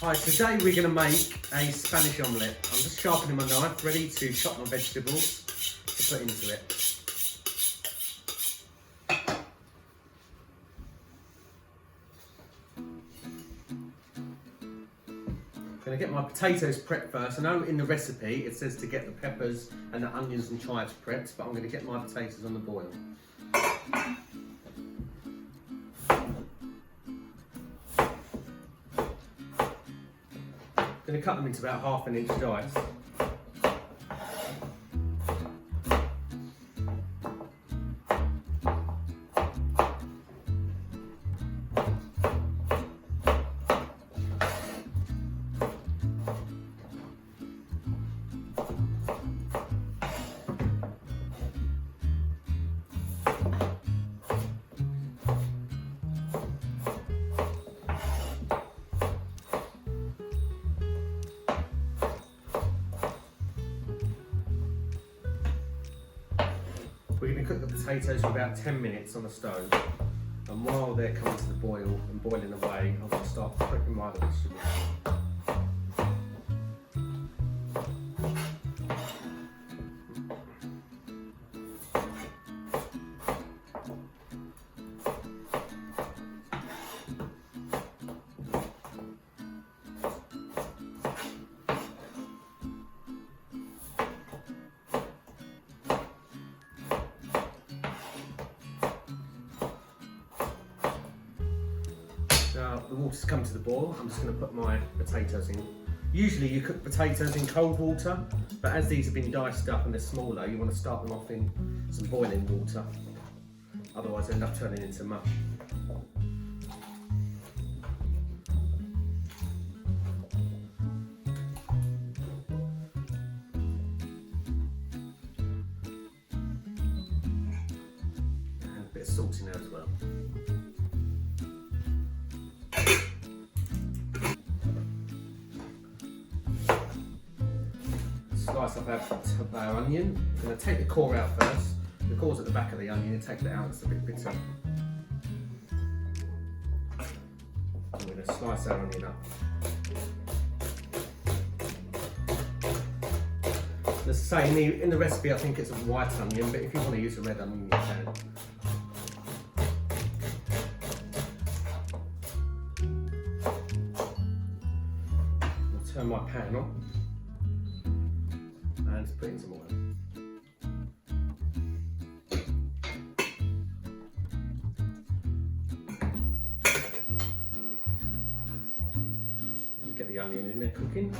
Hi, today we're going to make a Spanish omelette. I'm just sharpening my knife, ready to chop my vegetables to put into it. I'm going to get my potatoes prepped first. I know in the recipe it says to get the peppers and the onions and chives prepped, but I'm going to get my potatoes on the boil. I'm going to cut them into about 1/2 inch dice. We're going to cook the potatoes for about 10 minutes on the stove, and while they're coming to the boil and boiling away, I'm going to start prepping my other vegetables. Now the water's come to the boil, I'm just going to put my potatoes in. Usually you cook potatoes in cold water, but as these have been diced up and they're smaller, you want to start them off in some boiling water. Otherwise they end up turning into mush. And a bit of salt in there as well. Slice up our onion. I'm going to take the core out first. The core's at the back of the onion, take that out, it's a bit bitter. I'm going to slice our onion up. As I say, in the recipe I think it's a white onion, but if you want to use a red onion you can. I'll turn my pan on. And put in some oil. Get the onion in there cooking.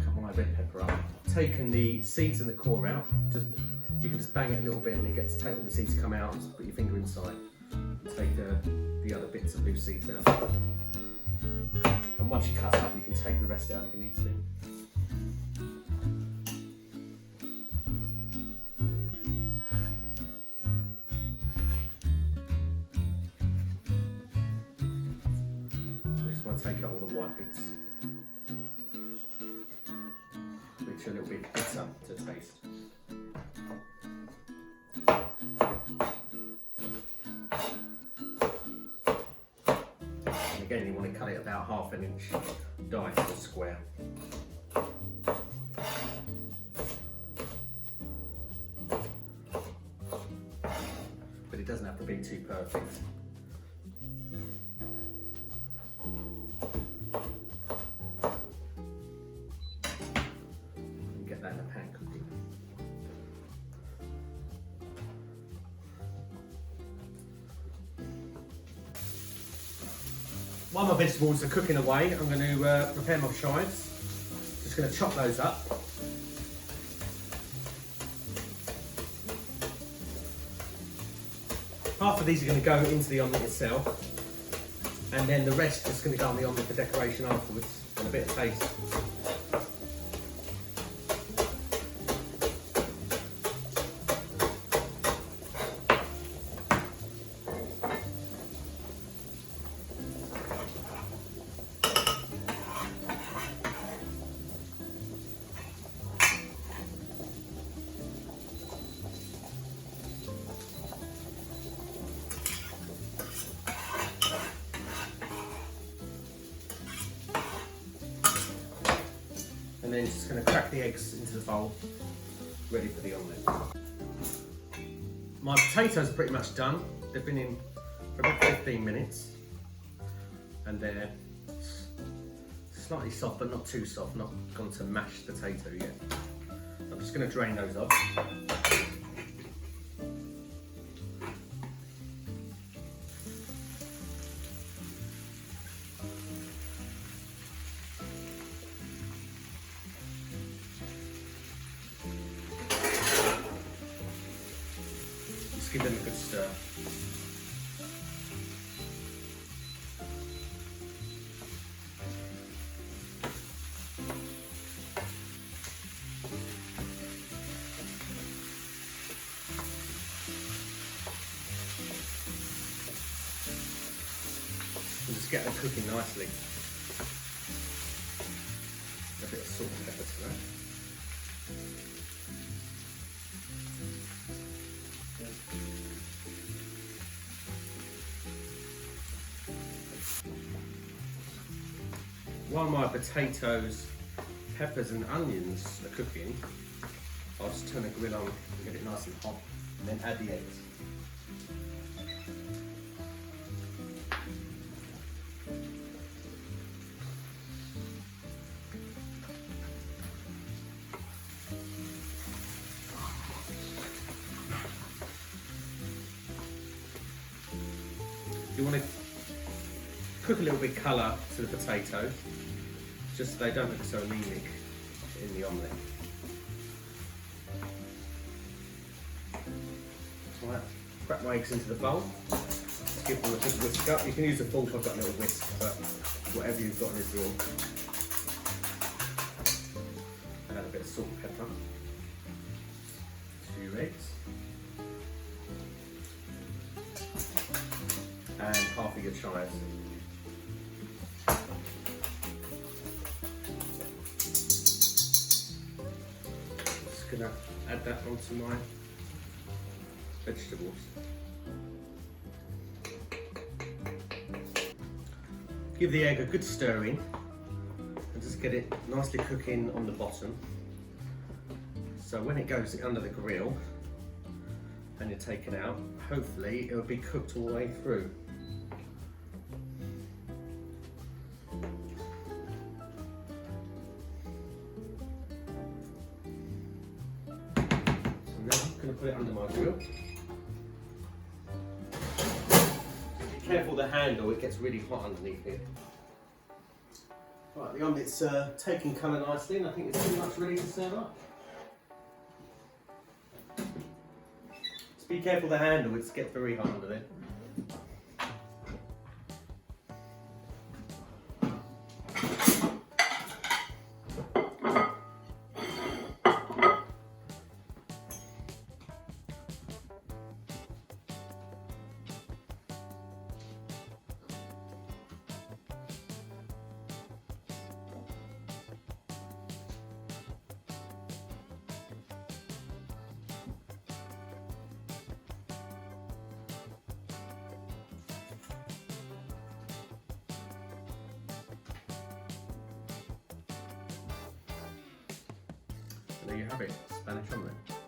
Cut my red pepper up. Taking the seeds and the core out. You can just bang it a little bit and it gets take all the seeds come out. Just put your finger inside. Take the other bits of loose seeds out. And once you cut up, you can take the rest out if you need to. Just want to take out all the white bits, which are a little bit bitter to taste. Again, you want to cut it about 1/2 inch dice or square. But it doesn't have to be too perfect. Get that in the pan cooking. While my vegetables are cooking away, I'm going to prepare my chives. Just going to chop those up. Half of these are going to go into the omelette itself, and then the rest is going to go on the omelette for decoration afterwards, and a bit of taste. then just going to crack the eggs into the bowl, ready for the omelette. My potatoes are pretty much done. They've been in for about 15 minutes and they're slightly soft but not too soft, not gone to mashed potato yet. I'm just going to drain those off. Just give them a good stir. And just get them cooking nicely. A bit of salt and pepper to that. While my potatoes, peppers and onions are cooking, I'll just turn the grill on and get it nice and hot and then add the eggs. You want to cook a little bit colour to the potato, just so they don't look so anemic in the omelette. Alright, crack my eggs into the bowl, give them a good whisk up. You can use a fork, I've got a little whisk, but whatever you've got in this drawer. Add a bit of salt and pepper to your eggs. And half of your chives. Just gonna add that onto my vegetables. Give the egg a good stirring and just get it nicely cooking on the bottom. So when it goes under the grill and you're taken out, hopefully it will be cooked all the way through. I'm going to put it under my grill. Be careful the handle, it gets really hot underneath here. Right, the omelette's taking colour nicely and I think it's pretty much ready to serve up. Just be careful the handle, it gets very hot under there. There you have it, Spanish omelette.